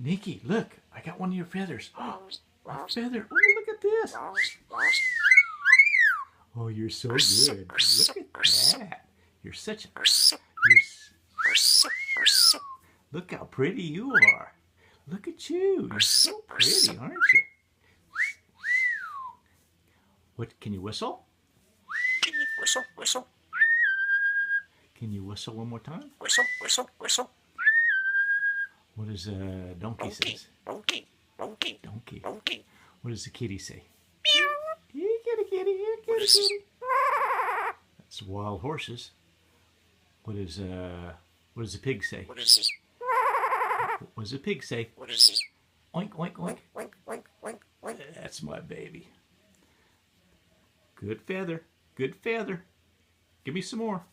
Nikki, look, I got one of your feathers. Oh, a feather. Oh, look at this. Oh, you're so good. Look at that. You're such a... Look how pretty you are. Look at you. You're so pretty, aren't you? What, can you whistle? Whistle, whistle. Can you whistle one more time? Whistle, whistle, whistle. What does a donkey say? Donkey, donkey, Donkey. donkey. What does the kitty say? Meow. Here, kitty, kitty, here, kitty, kitty. That's wild horses. What does the pig say? What is this? What does the pig say? What is this? Oink, oink, oink. Oink, oink, oink, oink. That's my baby. Good feather. Good feather. Give me some more.